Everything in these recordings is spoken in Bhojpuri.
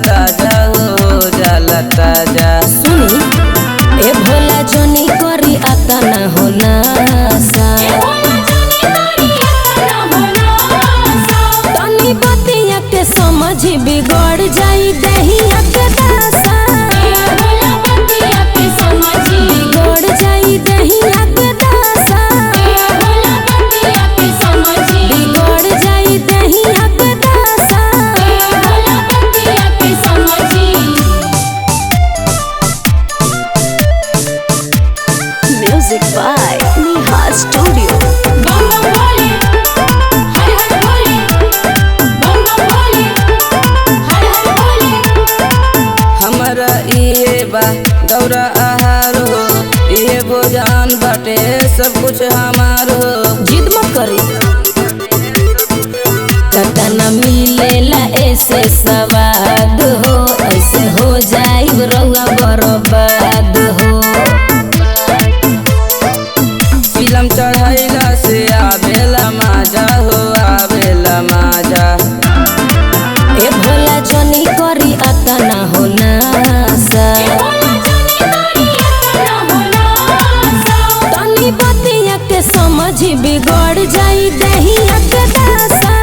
ताजा हो जाला ताजा। सुनी ए भोला जोनी करी आता ना हो नासा, तनी बतिया के समझी बिगड़ जाई दहिया के दासा, बिगड़ जाई दहिया के दासा, बिगड़ जाई दहिया के दासा। Music by Neha Studio. बम बम भोले हर हर भोले, बम बम भोले हर हर भोले। हमारा इहे बा दौरा आहार हो, इहे भोजन बाटे सब कुछ हमार हो। जिद मत करी, कता न मिलेला ऐसे सवाद हो, ऐसे हो जाई रउआ बर्बाद हो। फिल्म चढ़ैला से आवेला माजा हो, आवेला माजा। ए भोला जोनी करी आता ना हो नासा, तनी बतिया के समझी बिगड़ जाई दहिया के दासा,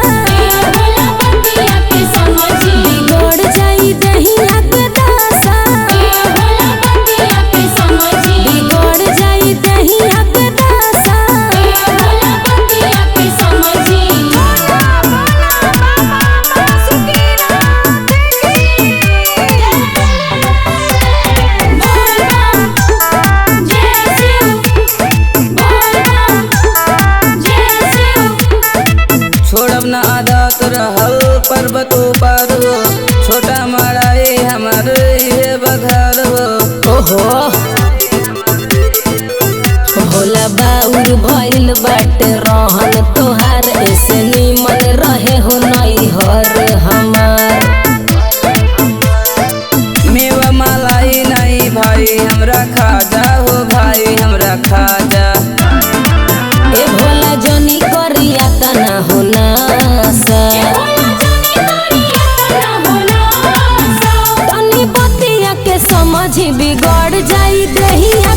बिगड़ जाई दहिया के दासा, बिगड़ जाई दहिया के दासा। छोड़ब न आदत रहल पर्वत ऊपर हो, छोटा मड़ाई हमार इहे बघर हो। ओहो भोला बाउर भइल बाटे रहन तोहार, ऐसे नीमन रहे हो नैहर हमार। मेवा मलाई नहीं भाई हमरा खाजा हो, भाई हमरा खाजा। ए भोला जोनी करी आता ना हो नासा, तनी बतिया के समझी बिगड़ जाई दहिया